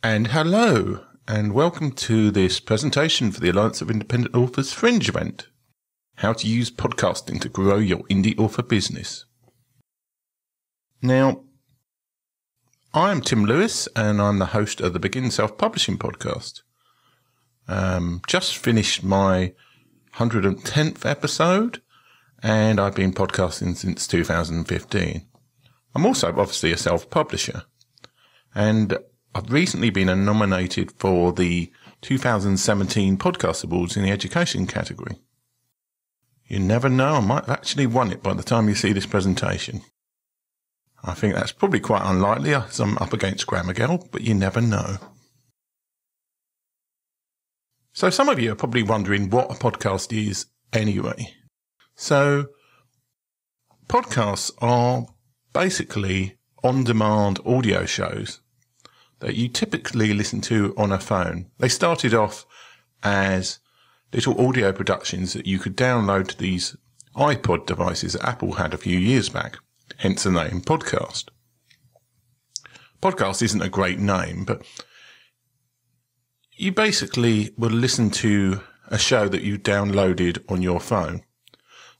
And hello, and welcome to this presentation for the Alliance of Independent Authors Fringe event. How to use podcasting to grow your indie author business. Now, I am Tim Lewis, and I'm the host of the Begin Self-Publishing podcast. Just finished my 110th episode, and I've been podcasting since 2015. I'm also obviously a self-publisher, and I've recently been nominated for the 2017 Podcast Awards in the education category. You never know, I might have actually won it by the time you see this presentation. I think that's probably quite unlikely, as I'm up against Grammar Girl, but you never know. So some of you are probably wondering what a podcast is anyway. So podcasts are basically on-demand audio shows that you typically listen to on a phone. They started off as little audio productions that you could download to these iPod devices that Apple had a few years back, hence the name podcast. Podcast isn't a great name, but you basically will listen to a show that you downloaded on your phone.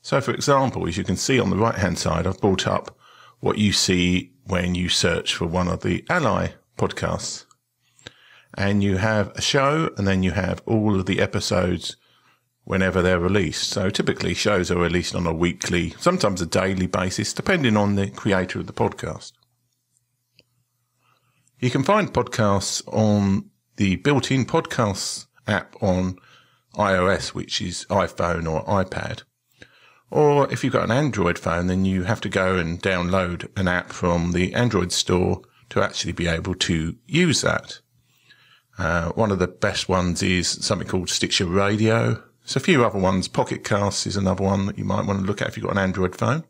So, for example, as you can see on the right-hand side, I've brought up what you see when you search for one of the Ally podcasts. And you have a show, and then you have all of the episodes whenever they're released. So typically shows are released on a weekly, sometimes a daily basis, depending on the creator of the podcast. You can find podcasts on the built-in podcasts app on iOS, which is iPhone or iPad. Or if you've got an Android phone, then you have to go and download an app from the Android store to actually be able to use that. One of the best ones is something called Stitcher Radio. There's a few other ones. Pocket Casts is another one that you might want to look at if you've got an Android phone.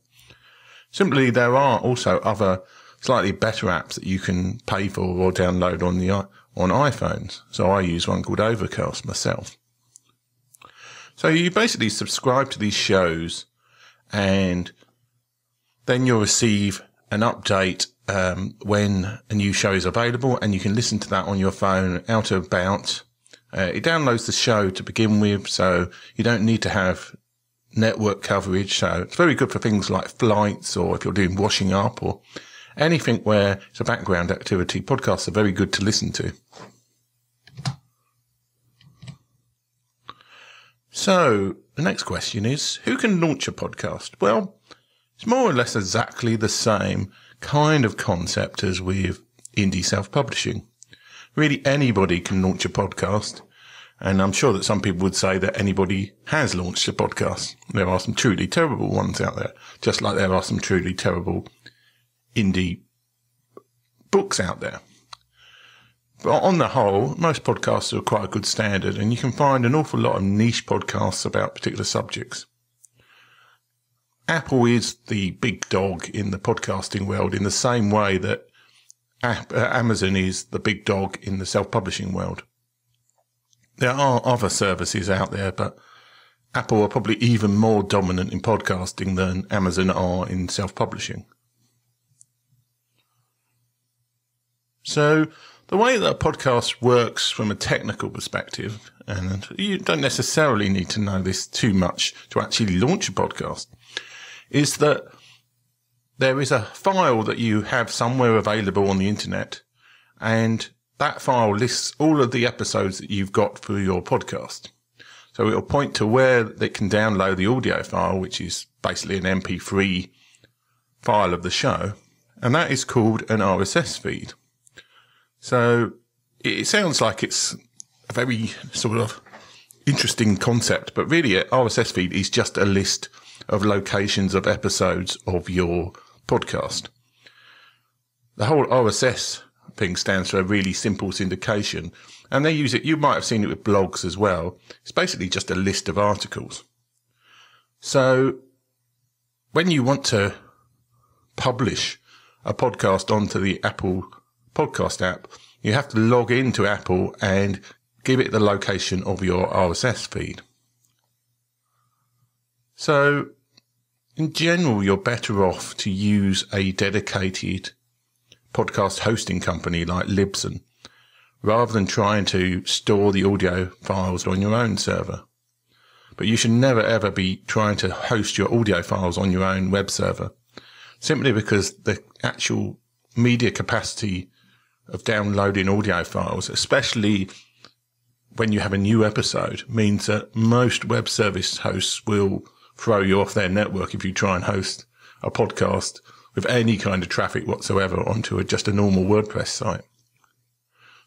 Simply, there are also other slightly better apps that you can pay for or download on iPhones. So I use one called Overcast myself. So you basically subscribe to these shows, and then you'll receive an update when a new show is available, and you can listen to that on your phone out and about. It downloads the show to begin with, so you don't need to have network coverage. So it's very good for things like flights, or if you're doing washing up, or anything where it's a background activity. Podcasts are very good to listen to. So the next question is, who can launch a podcast? Well, it's more or less exactly the same kind of concept as with indie self-publishing. Really, anybody can launch a podcast, and I'm sure that some people would say that anybody has launched a podcast. There are some truly terrible ones out there, just like there are some truly terrible indie books out there. But on the whole, most podcasts are quite a good standard, and you can find an awful lot of niche podcasts about particular subjects. Apple is the big dog in the podcasting world in the same way that Amazon is the big dog in the self-publishing world. There are other services out there, but Apple are probably even more dominant in podcasting than Amazon are in self-publishing. So the way that a podcast works from a technical perspective, and you don't necessarily need to know this too much to actually launch a podcast, is that there is a file that you have somewhere available on the internet, and that file lists all of the episodes that you've got for your podcast. So it'll point to where they can download the audio file, which is basically an MP3 file of the show, and that is called an RSS feed. So it sounds like it's a very sort of interesting concept, but really an RSS feed is just a list of locations of episodes of your podcast. The whole RSS thing stands for a really simple syndication, and they use it, you might have seen it with blogs as well. It's basically just a list of articles. So when you want to publish a podcast onto the Apple podcast app, you have to log into Apple and give it the location of your RSS feed. So in general, you're better off to use a dedicated podcast hosting company like Libsyn, rather than trying to store the audio files on your own server. But you should never ever be trying to host your audio files on your own web server, simply because the actual media capacity of downloading audio files, especially when you have a new episode, means that most web service hosts will throw you off their network if you try and host a podcast with any kind of traffic whatsoever onto just a normal WordPress site.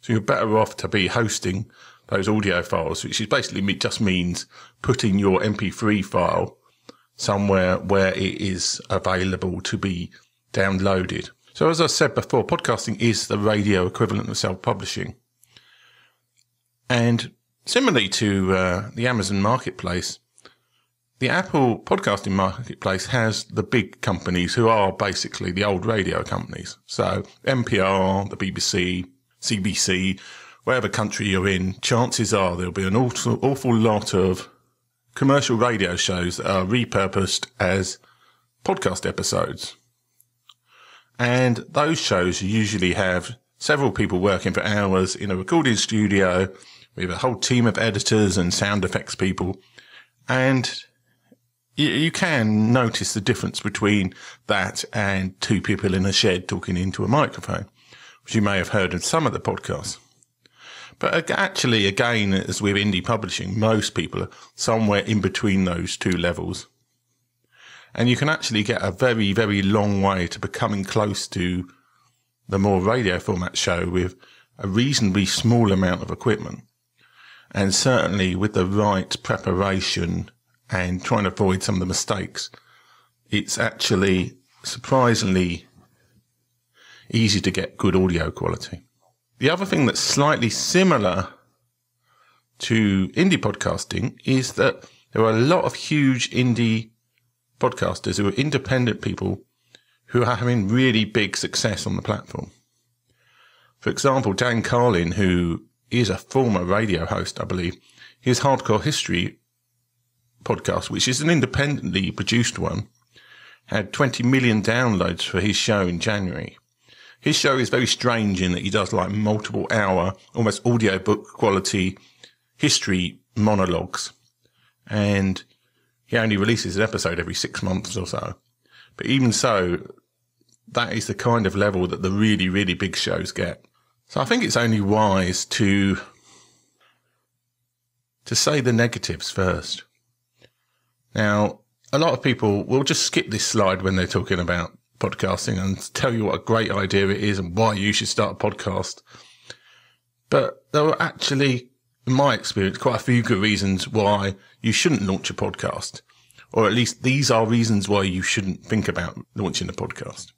So you're better off to be hosting those audio files, which is basically just means putting your MP3 file somewhere where it is available to be downloaded. So as I said before, podcasting is the radio equivalent of self-publishing. And similarly to the Amazon marketplace, the Apple podcasting marketplace has the big companies who are basically the old radio companies. So NPR, the BBC, CBC, whatever country you're in, chances are there'll be an awful lot of commercial radio shows that are repurposed as podcast episodes. And those shows usually have several people working for hours in a recording studio with a whole team of editors and sound effects people. And you can notice the difference between that and two people in a shed talking into a microphone, which you may have heard in some of the podcasts. But actually, again, as with indie publishing, most people are somewhere in between those two levels. And you can actually get a very, very long way to becoming close to the more radio format show with a reasonably small amount of equipment. And certainly with the right preparation and trying to avoid some of the mistakes, it's actually surprisingly easy to get good audio quality. The other thing that's slightly similar to indie podcasting is that there are a lot of huge indie podcasters who are independent people who are having really big success on the platform. For example, Dan Carlin, who is a former radio host, I believe, his Hardcore History podcast, which is an independently produced one, had 20 million downloads for his show in January. His show is very strange in that he does like multiple hour, almost audiobook quality history monologues. And he only releases an episode every 6 months or so. But even so, that is the kind of level that the really, really big shows get. So I think it's only wise to say the negatives first. Now, a lot of people will just skip this slide when they're talking about podcasting and tell you what a great idea it is and why you should start a podcast. But there are actually, in my experience, quite a few good reasons why you shouldn't launch a podcast. Or at least these are reasons why you shouldn't think about launching a podcast.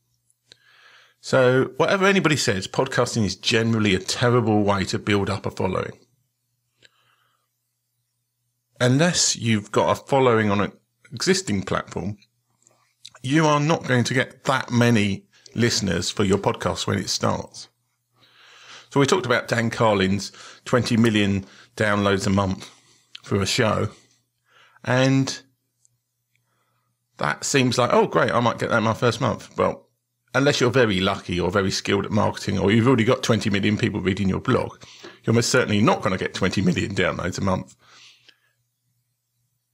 So whatever anybody says, podcasting is generally a terrible way to build up a following. Unless you've got a following on an existing platform, you are not going to get that many listeners for your podcast when it starts. So we talked about Dan Carlin's 20 million downloads a month for a show. And that seems like, oh, great, I might get that in my first month. Well, unless you're very lucky or very skilled at marketing, or you've already got 20 million people reading your blog, you're most certainly not going to get 20 million downloads a month.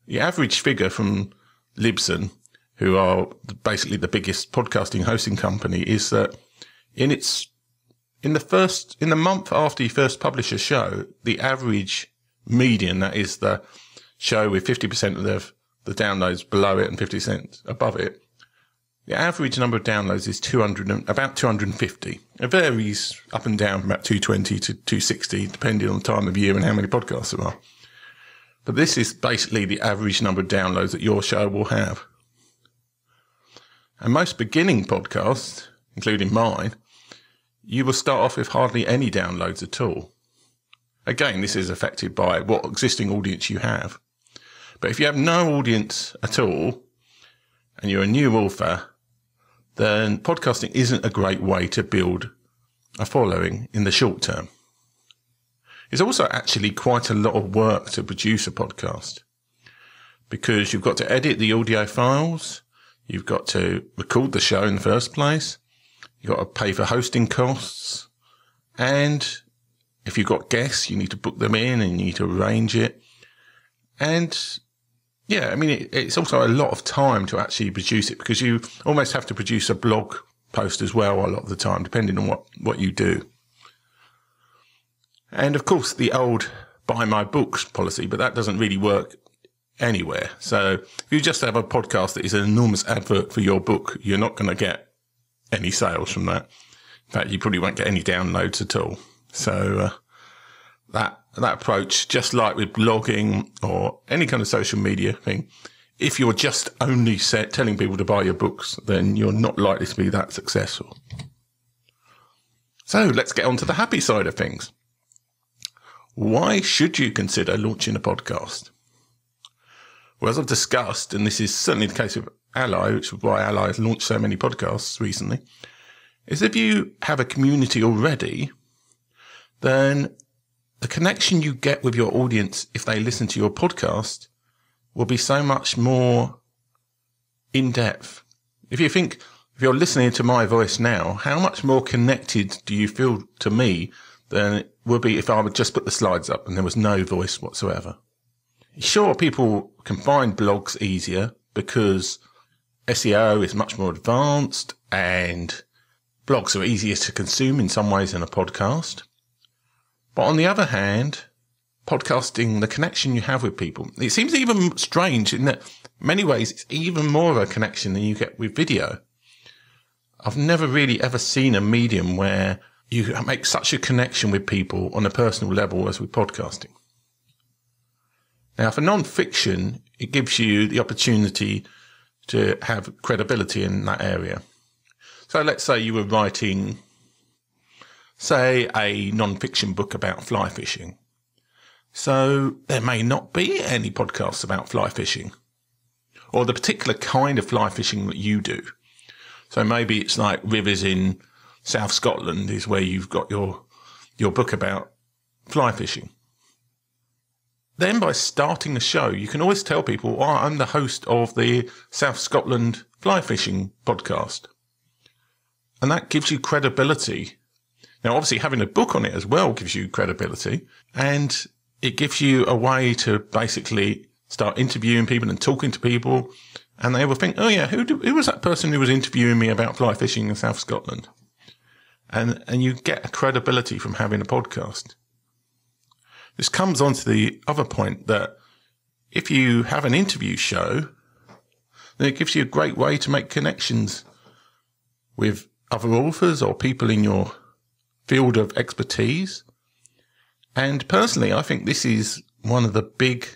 The average figure from Libsyn, who are basically the biggest podcasting hosting company, is that in the month after you first publish a show, the average median, that is the show with 50% of the downloads below it and 50% above it, the average number of downloads is about 250. It varies up and down from about 220 to 260, depending on the time of year and how many podcasts there are. But this is basically the average number of downloads that your show will have. And most beginning podcasts, including mine, you will start off with hardly any downloads at all. Again, this is affected by what existing audience you have. But if you have no audience at all, and you're a new author, then podcasting isn't a great way to build a following in the short term. It's also actually quite a lot of work to produce a podcast, because you've got to edit the audio files, you've got to record the show in the first place, you've got to pay for hosting costs, and If you've got guests, you need to book them in and you need to arrange it. And yeah, I mean, it's also a lot of time to actually produce it, because you almost have to produce a blog post as well a lot of the time, depending on what you do. And of course, the old buy my books policy, but that doesn't really work anywhere. So if you just have a podcast that is an enormous advert for your book, you're not going to get any sales from that. In fact, you probably won't get any downloads at all. So that approach, just like with blogging or any kind of social media thing, if you're just only telling people to buy your books, then you're not likely to be that successful. So let's get on to the happy side of things. Why should you consider launching a podcast? Well, as I've discussed, and this is certainly the case with Ally, which is why Ally has launched so many podcasts recently, is if you have a community already, then the connection you get with your audience if they listen to your podcast will be so much more in-depth. If you're listening to my voice now, how much more connected do you feel to me than it would be if I would just put the slides up and there was no voice whatsoever? Sure, people can find blogs easier because SEO is much more advanced and blogs are easier to consume in some ways than a podcast. But on the other hand, podcasting, the connection you have with people, it seems even strange in that many ways it's even more of a connection than you get with video. I've never really ever seen a medium where you make such a connection with people on a personal level as with podcasting. Now, for non-fiction, it gives you the opportunity to have credibility in that area. So let's say you were writing, say, a non-fiction book about fly fishing. So there may not be any podcasts about fly fishing or the particular kind of fly fishing that you do. So maybe it's like rivers in South Scotland is where you've got your book about fly fishing. Then by starting the show, you can always tell people, oh, I'm the host of the South Scotland fly fishing podcast. And that gives you credibility. Now, obviously, having a book on it as well gives you credibility. And it gives you a way to basically start interviewing people and talking to people. And they will think, oh, yeah, who was that person who was interviewing me about fly fishing in South Scotland? And you get a credibility from having a podcast. This comes on to the other point that if you have an interview show, then it gives you a great way to make connections with other authors or people in your field of expertise. And personally, I think this is one of the big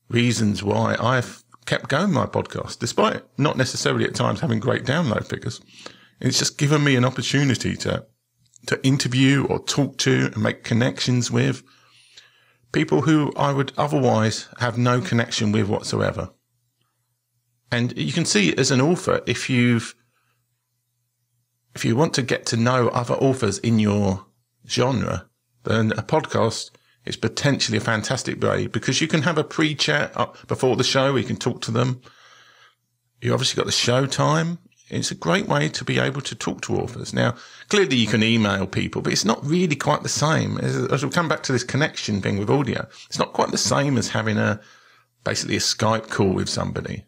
reasons why I've kept going my podcast, despite not necessarily at times having great download figures. It's just given me an opportunity to interview or talk to and make connections with people who I would otherwise have no connection with whatsoever. And you can see as an author, if you want to get to know other authors in your genre, then a podcast is potentially a fantastic way, because you can have a pre-chat up before the show where you can talk to them. You obviously got the show time. It's a great way to be able to talk to authors. Now, clearly you can email people, but it's not really quite the same. As we come back to this connection thing with audio, it's not quite the same as having basically a Skype call with somebody.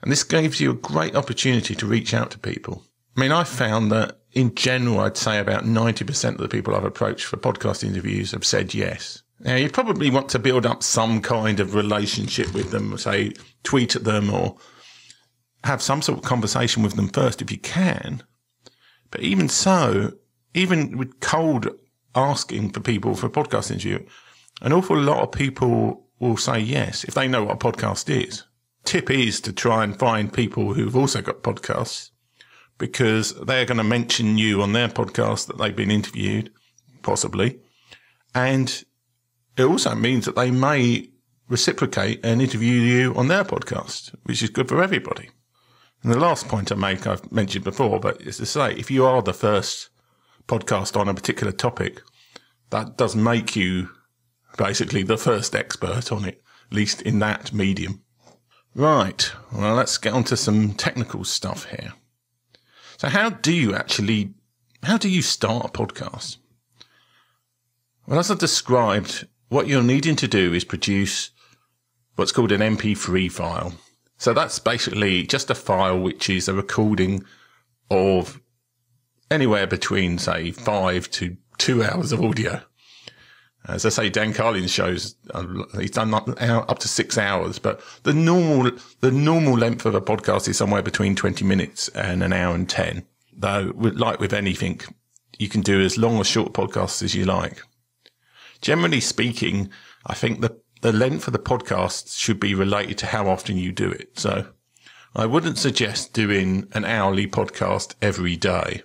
And this gives you a great opportunity to reach out to people. I mean, I found that in general, I'd say about 90% of the people I've approached for podcast interviews have said yes. Now, you probably want to build up some kind of relationship with them, say, tweet at them or have some sort of conversation with them first if you can. But even so, even with cold asking for people for a podcast interview, an awful lot of people will say yes if they know what a podcast is. Tip is to try and find people who've also got podcasts, because they're going to mention you on their podcast that they've been interviewed, possibly. And it also means that they may reciprocate and interview you on their podcast, which is good for everybody. And the last point I make, I've mentioned before, but is to say, if you are the first podcast on a particular topic, that does make you basically the first expert on it, at least in that medium. Right. Well, let's get on to some technical stuff here. So how do you start a podcast? Well, as I described, what you're needing to do is produce what's called an MP3 file. So that's basically just a file which is a recording of anywhere between, say, 5 to 2 hours of audio. As I say, Dan Carlin's shows, he's done up to 6 hours, but the normal length of a podcast is somewhere between 20 minutes and an hour and 10. Though, like with anything, you can do as long or short podcasts as you like. Generally speaking, I think the length of the podcast should be related to how often you do it. So I wouldn't suggest doing an hourly podcast every day.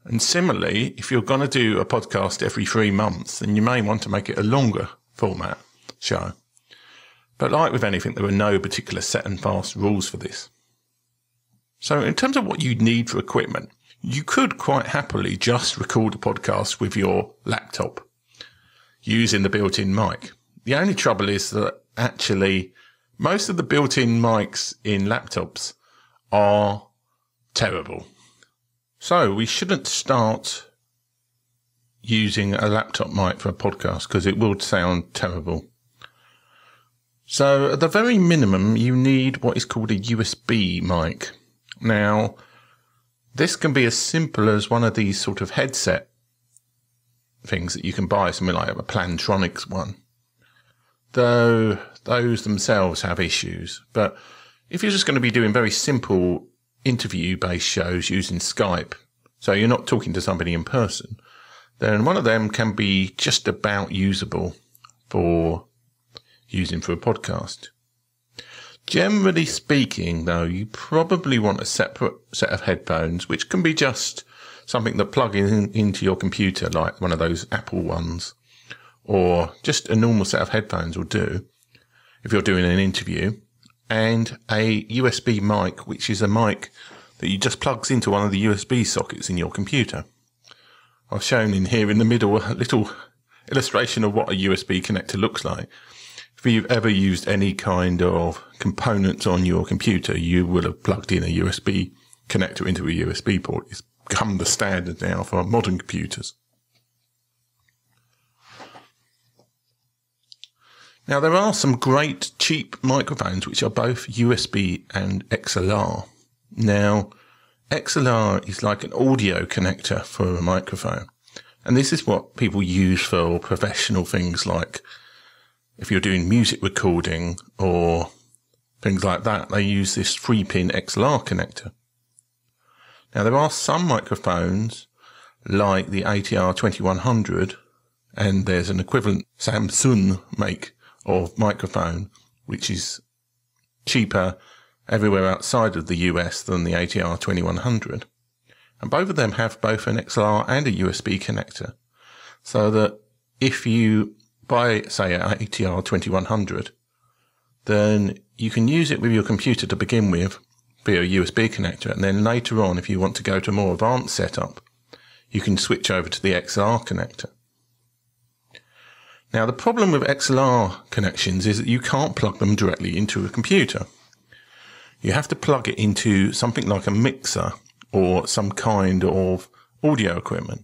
And similarly, if you're going to do a podcast every 3 months, then you may want to make it a longer format show. But like with anything, there are no particular set and fast rules for this. So in terms of what you need for equipment, you could quite happily just record a podcast with your laptop using the built-in mic. The only trouble is that actually most of the built-in mics in laptops are terrible. So we shouldn't start using a laptop mic for a podcast because it will sound terrible. So at the very minimum, you need what is called a USB mic. Now, this can be as simple as one of these sort of headset things that you can buy, something like a Plantronics one. Though those themselves have issues. But if you're just going to be doing very simple interview-based shows using Skype, so you're not talking to somebody in person, then one of them can be just about usable for using for a podcast. Generally speaking, though, you probably want a separate set of headphones, which can be just something that plug into your computer, like one of those Apple ones, or just a normal set of headphones will do if you're doing an interview, and a USB mic, which is a mic that you just plugs into one of the USB sockets in your computer. I've shown in here in the middle a little illustration of what a USB connector looks like. If you've ever used any kind of components on your computer, you will have plugged in a USB connector into a USB port. It's become the standard now for modern computers. Now, there are some great cheap microphones which are both USB and XLR. Now, XLR is like an audio connector for a microphone. And this is what people use for professional things, like if you're doing music recording or things like that, they use this 3-pin XLR connector. Now, there are some microphones like the ATR 2100, and there's an equivalent Samsung make of microphone, which is cheaper everywhere outside of the US than the ATR 2100. And both of them have both an XLR and a USB connector. So that if you buy, say, an ATR 2100, then you can use it with your computer to begin with via a USB connector. And then later on, if you want to go to a more advanced setup, you can switch over to the XLR connector. Now, the problem with XLR connections is that you can't plug them directly into a computer. You have to plug it into something like a mixer or some kind of audio equipment.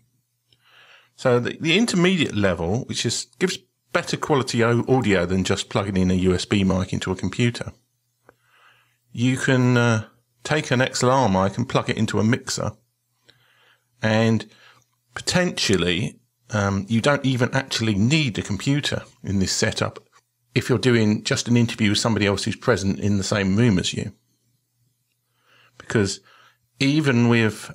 So the intermediate level, which gives better quality audio than just plugging in a USB mic into a computer. You can take an XLR mic and plug it into a mixer, and potentially you don't even actually need a computer in this setup if you're doing just an interview with somebody else who's present in the same room as you. Because even with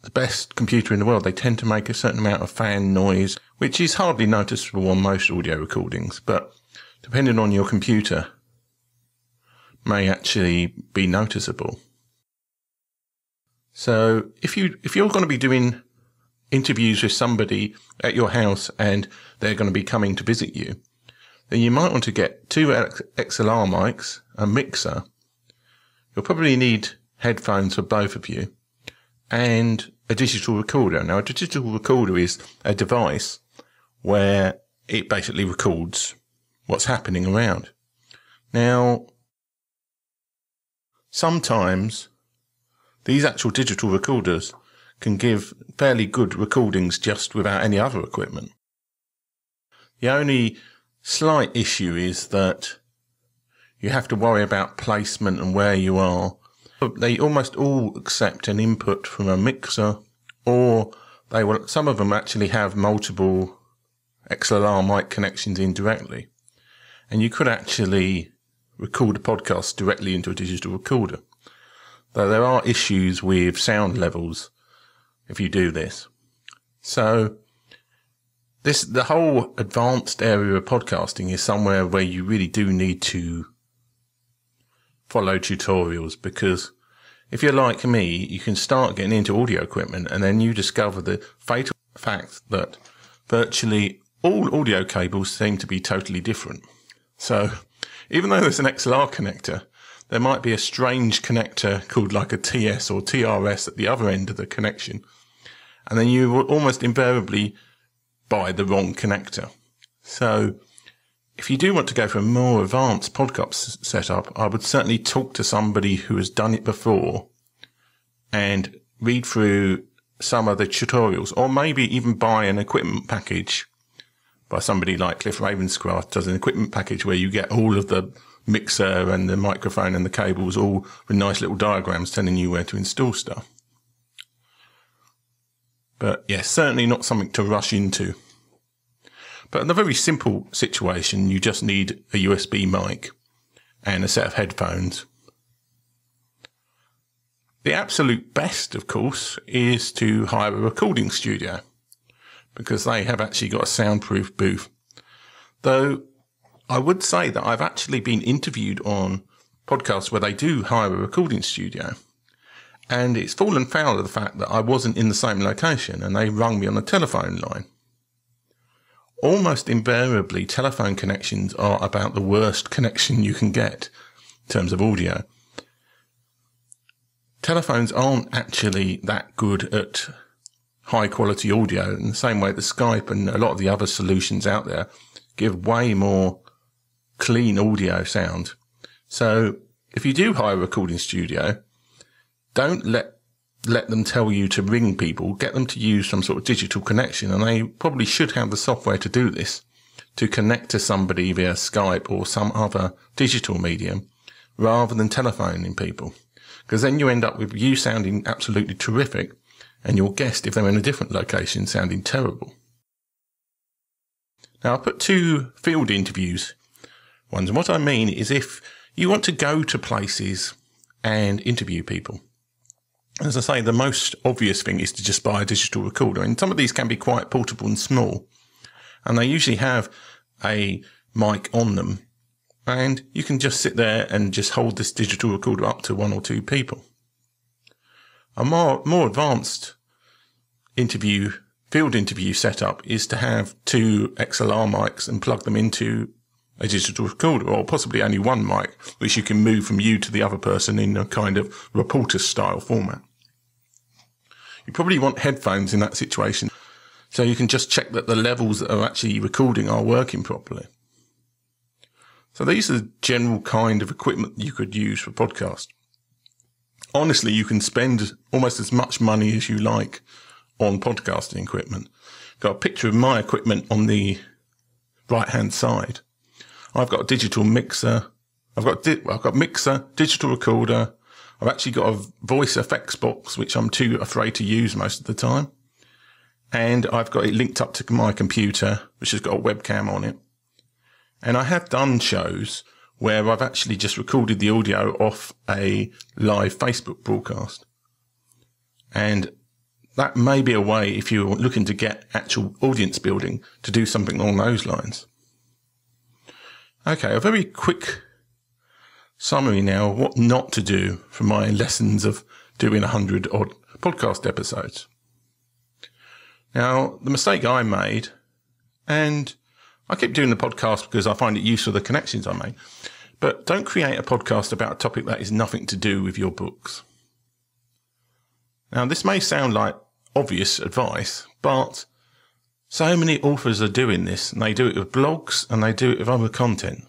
the best computer in the world, they tend to make a certain amount of fan noise, which is hardly noticeable on most audio recordings, but depending on your computer, may actually be noticeable. So if you're going to be doing interviews with somebody at your house and they're going to be coming to visit you, then you might want to get 2 XLR mics, a mixer. You'll probably need headphones for both of you, and a digital recorder. Now, a digital recorder is a device where it basically records what's happening around. Now, sometimes these actual digital recorders can give fairly good recordings just without any other equipment. The only slight issue is that you have to worry about placement and where you are. They almost all accept an input from a mixer, or some of them actually have multiple XLR mic connections in directly. And you could actually record a podcast directly into a digital recorder. Though there are issues with sound levels if you do this. So the whole advanced area of podcasting is somewhere where you really do need to follow tutorials, because if you're like me, you can start getting into audio equipment and then you discover the fatal fact that virtually all audio cables seem to be totally different. So even though there's an XLR connector, there might be a strange connector called like a TS or TRS at the other end of the connection. And then you will almost invariably buy the wrong connector. So if you do want to go for a more advanced podcast setup, I would certainly talk to somebody who has done it before and read through some of the tutorials, or maybe even buy an equipment package by somebody like Cliff Ravenscraft does an equipment package where you get all of the mixer and the microphone and the cables all with nice little diagrams telling you where to install stuff. But yes, certainly not something to rush into. But in a very simple situation, you just need a USB mic and a set of headphones. The absolute best, of course, is to hire a recording studio, because they have actually got a soundproof booth. Though I would say that I've actually been interviewed on podcasts where they do hire a recording studio, and it's fallen foul of the fact that I wasn't in the same location and they rung me on a telephone line. Almost invariably, telephone connections are about the worst connection you can get in terms of audio. Telephones aren't actually that good at high quality audio in the same way that Skype and a lot of the other solutions out there give way more clean audio sound. So if you do hire a recording studio, don't let them tell you to ring people. Get them to use some sort of digital connection, and they probably should have the software to do this, to connect to somebody via Skype or some other digital medium rather than telephoning people. Because then you end up with you sounding absolutely terrific and your guest, if they're in a different location, sounding terrible. Now, I put 2 field interviews ones, and what I mean is if you want to go to places and interview people, as I say, the most obvious thing is to just buy a digital recorder. And some of these can be quite portable and small, and they usually have a mic on them. And you can just sit there and just hold this digital recorder up to 1 or 2 people. A more advanced field interview setup is to have 2 XLR mics and plug them into a digital recorder, or possibly only 1 mic, which you can move from you to the other person in a kind of reporter style format. You probably want headphones in that situation, so you can just check that the levels that are actually recording are working properly. So these are the general kind of equipment you could use for podcast. Honestly, you can spend almost as much money as you like on podcasting equipment. Got a picture of my equipment on the right-hand side. I've got a digital mixer. I've got mixer, digital recorder. I've actually got a voice effects box, which I'm too afraid to use most of the time. And I've got it linked up to my computer, which has got a webcam on it. And I have done shows where I've actually just recorded the audio off a live Facebook broadcast. And that may be a way, if you're looking to get actual audience building, to do something along those lines. Okay, a very quick summary now of what not to do from my lessons of doing 100 odd podcast episodes. Now, the mistake I made, and I keep doing the podcast because I find it useful, the connections I make, but don't create a podcast about a topic that is nothing to do with your books. Now, this may sound like obvious advice, but so many authors are doing this, and they do it with blogs and they do it with other content.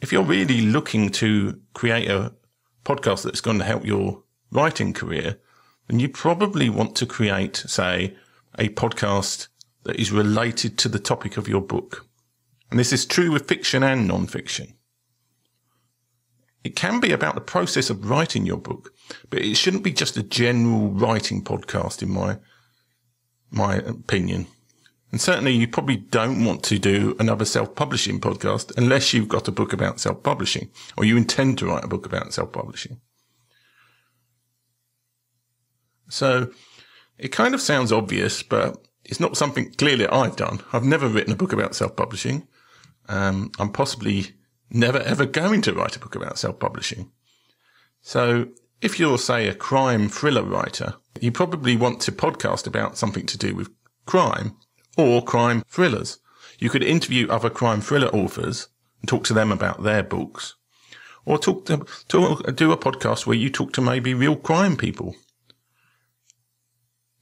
If you're really looking to create a podcast that's going to help your writing career, then you probably want to create, say, a podcast that is related to the topic of your book. And this is true with fiction and non-fiction. It can be about the process of writing your book, but it shouldn't be just a general writing podcast, in my opinion. And certainly you probably don't want to do another self-publishing podcast unless you've got a book about self-publishing, or you intend to write a book about self-publishing. So it kind of sounds obvious, but it's not something clearly I've done. I've never written a book about self-publishing. I'm possibly never ever going to write a book about self-publishing. So if you're, say, a crime thriller writer, you probably want to podcast about something to do with crime or crime thrillers. You could interview other crime thriller authors and talk to them about their books, or do a podcast where you talk to maybe real crime people.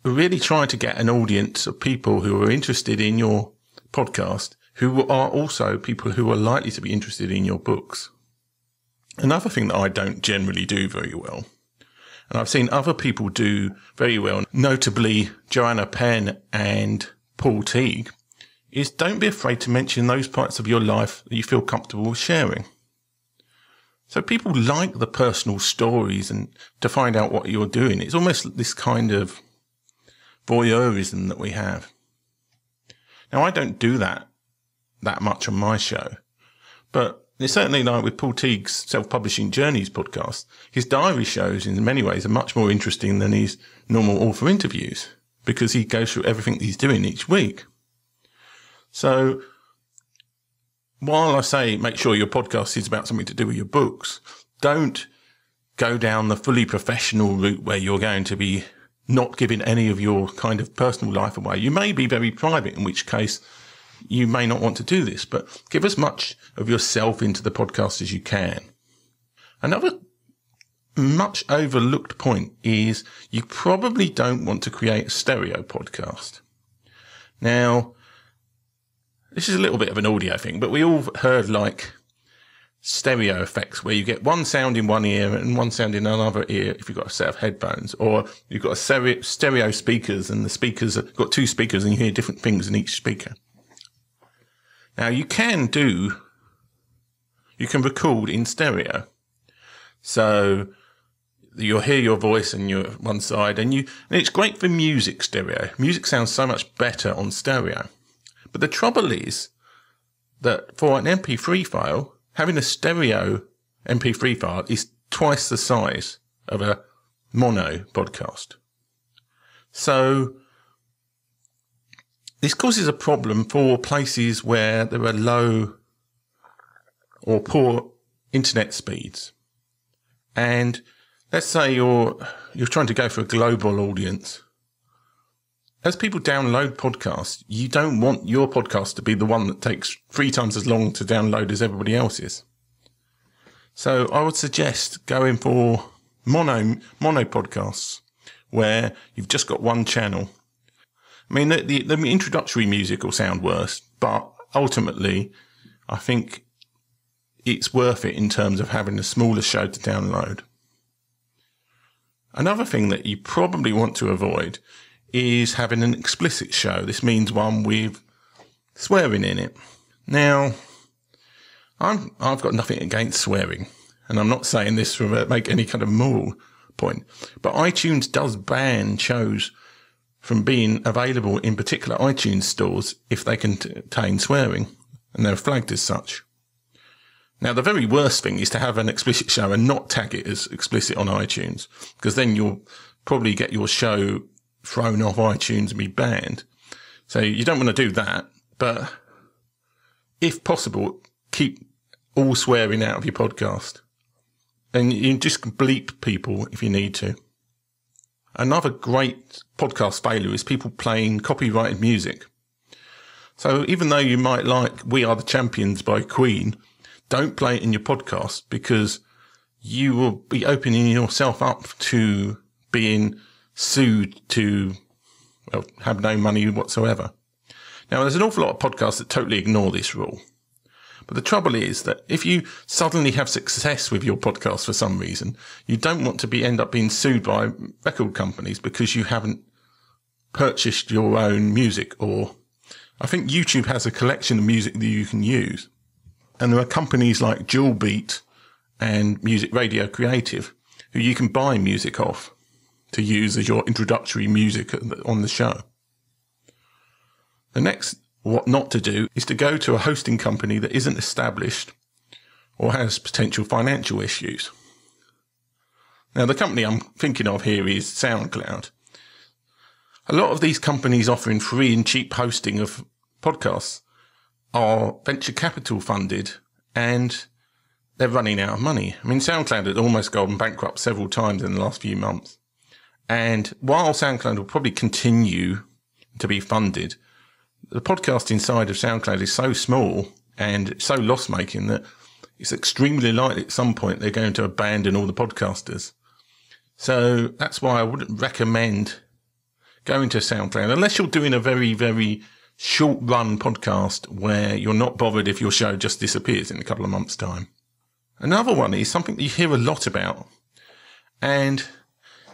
We're really trying to get an audience of people who are interested in your podcast, who are also people who are likely to be interested in your books. Another thing that I don't generally do very well, and I've seen other people do very well, notably Joanna Penn and Paul Teague, is don't be afraid to mention those parts of your life that you feel comfortable with sharing. So people like the personal stories and to find out what you're doing. It's almost this kind of voyeurism that we have. Now, I don't do that much on my show, but it's certainly like with Paul Teague's Self-Publishing Journeys podcast. His diary shows in many ways are much more interesting than his normal author interviews, because he goes through everything he's doing each week. So while I say make sure your podcast is about something to do with your books, don't go down the fully professional route where you're going to be not giving any of your kind of personal life away. You may be very private, in which case you may not want to do this, but give as much of yourself into the podcast as you can. Another much overlooked point is you probably don't want to create a stereo podcast. Now, this is a little bit of an audio thing, but we all heard like stereo effects where you get one sound in one ear and one sound in another ear if you've got a set of headphones, or you've got a stereo speakers and the speakers have got two speakers and you hear different things in each speaker. Now you can record in stereo. So you'll hear your voice and you're one side and it's great for music stereo. Music sounds so much better on stereo. But the trouble is that for an MP3 file, having a stereo MP3 file is twice the size of a mono podcast. So this causes a problem for places where there are low or poor internet speeds. And let's say you're trying to go for a global audience. As people download podcasts, you don't want your podcast to be the one that takes 3 times as long to download as everybody else's. So I would suggest going for mono podcasts where you've just got one channel. I mean, the introductory music will sound worse, but ultimately I think it's worth it in terms of having a smaller show to download. Another thing that you probably want to avoid is having an explicit show. This means one with swearing in it. Now, I've got nothing against swearing, and I'm not saying this to make any kind of moral point, but iTunes does ban shows from being available in particular iTunes stores if they contain swearing, and they're flagged as such. Now, the very worst thing is to have an explicit show and not tag it as explicit on iTunes, because then you'll probably get your show thrown off iTunes and be banned. So you don't want to do that, but if possible, keep all swearing out of your podcast. And you just bleep people if you need to. Another great podcast failure is people playing copyrighted music. So even though you might like We Are the Champions by Queen, don't play it in your podcast, because you will be opening yourself up to being sued to have no money whatsoever. Now, there's an awful lot of podcasts that totally ignore this rule. But the trouble is that if you suddenly have success with your podcast for some reason, you don't want to end up being sued by record companies because you haven't purchased your own music. Or I think YouTube has a collection of music that you can use. And there are companies like Jewel Beat and Music Radio Creative who you can buy music off to use as your introductory music on the show. The next, what not to do, is to go to a hosting company that isn't established or has potential financial issues. Now, the company I'm thinking of here is SoundCloud. A lot of these companies offering free and cheap hosting of podcasts are venture capital funded and they're running out of money. I mean, SoundCloud had almost gone bankrupt several times in the last few months. And while SoundCloud will probably continue to be funded, the podcasting side of SoundCloud is so small and so loss-making that it's extremely likely at some point they're going to abandon all the podcasters. So that's why I wouldn't recommend going to SoundCloud unless you're doing a very, very short-run podcast where you're not bothered if your show just disappears in a couple of months' time. Another one is something that you hear a lot about, and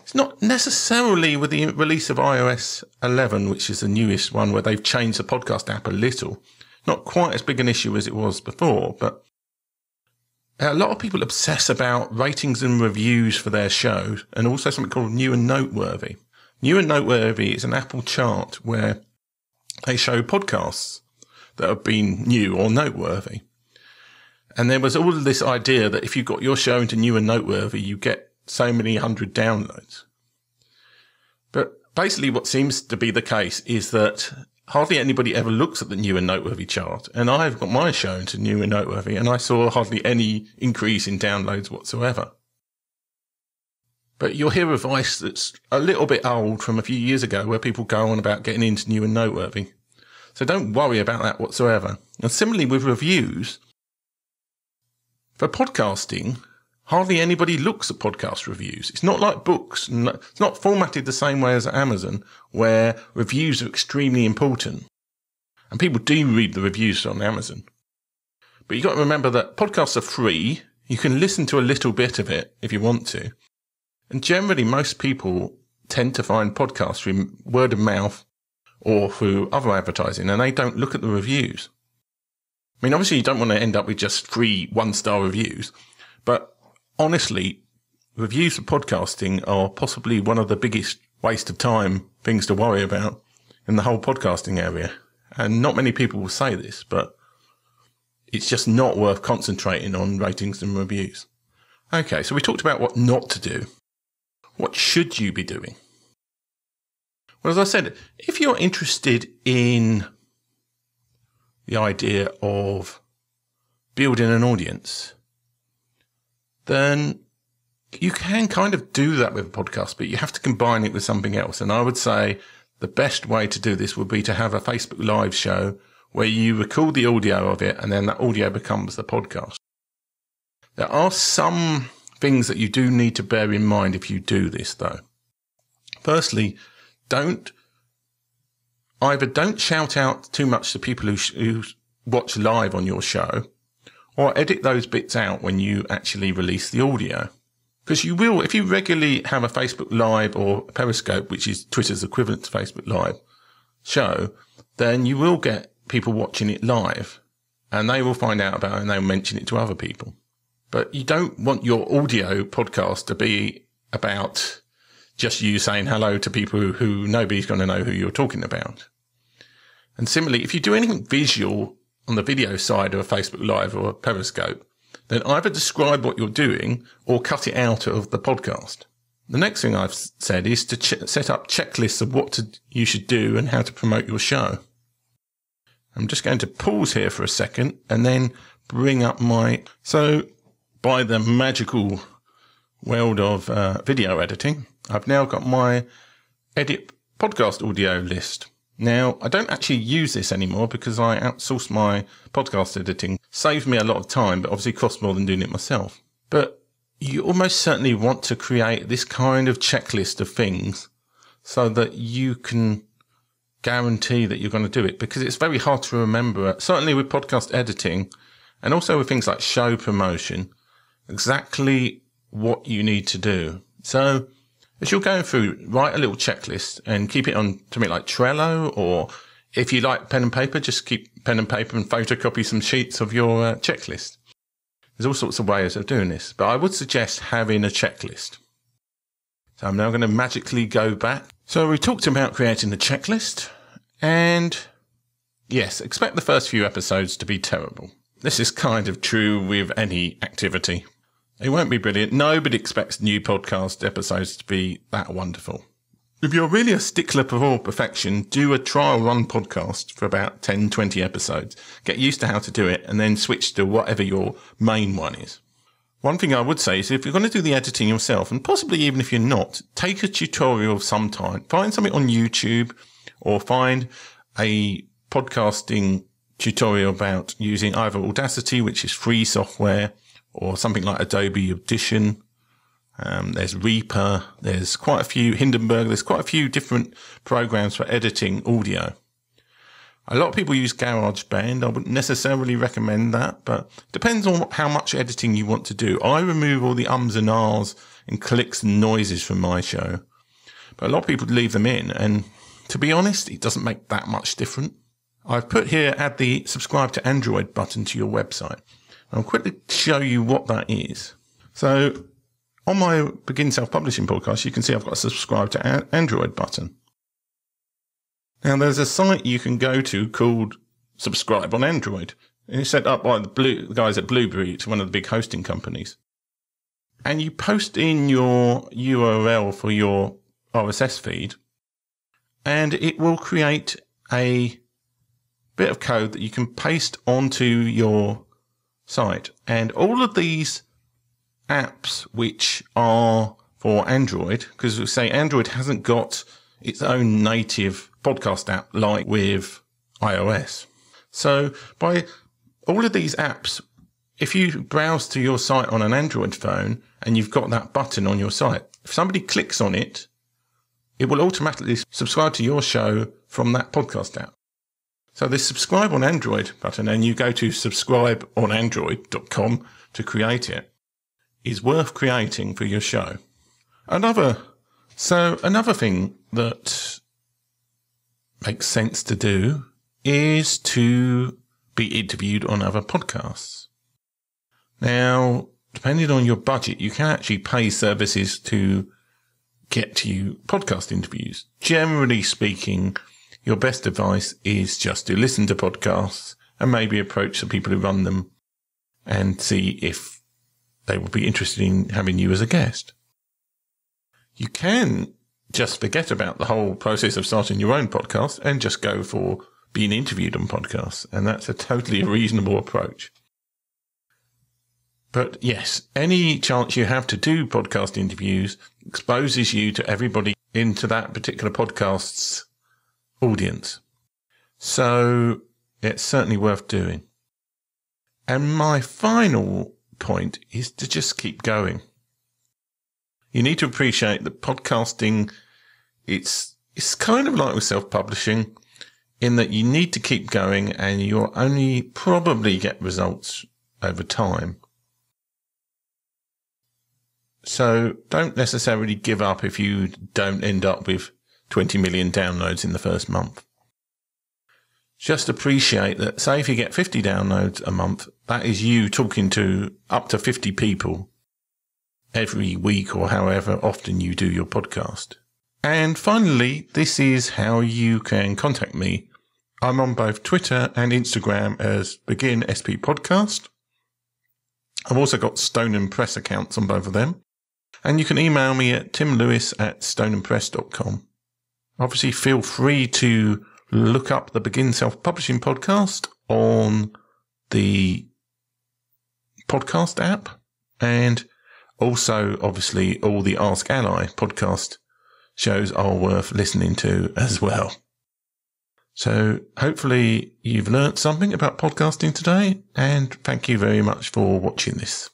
it's not necessarily with the release of iOS 11, which is the newest one where they've changed the podcast app a little. Not quite as big an issue as it was before, but a lot of people obsess about ratings and reviews for their shows, and also something called New and Noteworthy. New and Noteworthy is an Apple chart where they show podcasts that have been new or noteworthy. And there was all of this idea that if you got your show into New and Noteworthy, you get so many hundred downloads. But basically what seems to be the case is that hardly anybody ever looks at the New and Noteworthy chart. And I've got my show into New and Noteworthy, and I saw hardly any increase in downloads whatsoever. But you'll hear advice that's a little bit old from a few years ago where people go on about getting into New and Noteworthy. So don't worry about that whatsoever. And similarly with reviews, for podcasting, hardly anybody looks at podcast reviews. It's not like books. It's not formatted the same way as Amazon, where reviews are extremely important. And people do read the reviews on Amazon. But you've got to remember that podcasts are free. You can listen to a little bit of it if you want to. And generally, most people tend to find podcasts through word of mouth or through other advertising, and they don't look at the reviews. I mean, obviously, you don't want to end up with just free one-star reviews, but honestly, reviews for podcasting are possibly one of the biggest waste of time things to worry about in the whole podcasting area. And not many people will say this, but it's just not worth concentrating on ratings and reviews. Okay, so we talked about what not to do. What should you be doing? Well, as I said, if you're interested in the idea of building an audience, then you can kind of do that with a podcast, but you have to combine it with something else. And I would say the best way to do this would be to have a Facebook Live show where you record the audio of it and then that audio becomes the podcast. There are some things that you do need to bear in mind if you do this, though. Firstly, don't shout out too much to people who watch live on your show, or edit those bits out when you actually release the audio. Because you will, if you regularly have a Facebook Live or Periscope, which is Twitter's equivalent to Facebook Live show, then you will get people watching it live, and they will find out about it and they'll mention it to other people. But you don't want your audio podcast to be about just you saying hello to people who nobody's going to know who you're talking about. And similarly, if you do anything visual on the video side of a Facebook Live or a Periscope, then either describe what you're doing or cut it out of the podcast. The next thing I've said is to set up checklists of what you should do and how to promote your show. I'm just going to pause here for a second and then bring up So by the magical world of video editing, I've now got my edit podcast audio list. Now, I don't actually use this anymore because I outsource my podcast editing. Saves me a lot of time, but obviously costs more than doing it myself. But you almost certainly want to create this kind of checklist of things so that you can guarantee that you're going to do it, because it's very hard to remember. Certainly with podcast editing, and also with things like show promotion, exactly what you need to do. So as you're going through, write a little checklist and keep it on something like Trello, or if you like pen and paper, just keep pen and paper and photocopy some sheets of your checklist. There's all sorts of ways of doing this, but I would suggest having a checklist. So I'm now going to magically go back. So we talked about creating the checklist, and yes, expect the first few episodes to be terrible. This is kind of true with any activity. It won't be brilliant. Nobody expects new podcast episodes to be that wonderful. If you're really a stickler for perfection, do a trial run podcast for about 10, 20 episodes. Get used to how to do it and then switch to whatever your main one is. One thing I would say is if you're going to do the editing yourself, and possibly even if you're not, take a tutorial sometime. Find something on YouTube or find a podcasting tutorial about using either Audacity, which is free software, or something like Adobe Audition. There's Reaper, there's quite a few, Hindenburg, there's quite a few different programs for editing audio. A lot of people use GarageBand. I wouldn't necessarily recommend that, but depends on how much editing you want to do. I remove all the ums and ahs and clicks and noises from my show, but a lot of people leave them in, and to be honest, it doesn't make that much difference. I've put here, add the subscribe to Android button to your website. I'll quickly show you what that is. So on my Begin Self-Publishing podcast, you can see I've got a subscribe to Android button. Now, there's a site you can go to called Subscribe on Android. And it's set up by the guys at Blueberry. It's one of the big hosting companies. And you post in your URL for your RSS feed, and it will create a bit of code that you can paste onto your site. And all of these apps which are for Android, because we say Android hasn't got its own native podcast app like with iOS. So by all of these apps, if you browse to your site on an Android phone and you've got that button on your site, if somebody clicks on it, it will automatically subscribe to your show from that podcast app. So this subscribe on Android button, and you go to subscribeonandroid.com to create it, is worth creating for your show. Another thing that makes sense to do is to be interviewed on other podcasts. Now, depending on your budget, you can actually pay services to get you podcast interviews. Generally speaking, your best advice is just to listen to podcasts and maybe approach the people who run them and see if they would be interested in having you as a guest. You can just forget about the whole process of starting your own podcast and just go for being interviewed on podcasts. And that's a totally reasonable approach. But yes, any chance you have to do podcast interviews exposes you to everybody into that particular podcast's audience. So it's certainly worth doing. And my final point is to just keep going. You need to appreciate that podcasting, it's kind of like with self-publishing in that you need to keep going and you'll only probably get results over time. So don't necessarily give up if you don't end up with 20 million downloads in the first month. Just appreciate that, say if you get 50 downloads a month, that is you talking to up to 50 people every week or however often you do your podcast. And finally, this is how you can contact me. I'm on both Twitter and Instagram as Begin SP Podcast. I've also got Stoneham Press accounts on both of them. And you can email me at timlewis@stonehampress.com. Obviously, feel free to look up the Begin Self-Publishing podcast on the podcast app. And also, obviously, all the Ask Ally podcast shows are worth listening to as well. So hopefully you've learnt something about podcasting today, and thank you very much for watching this.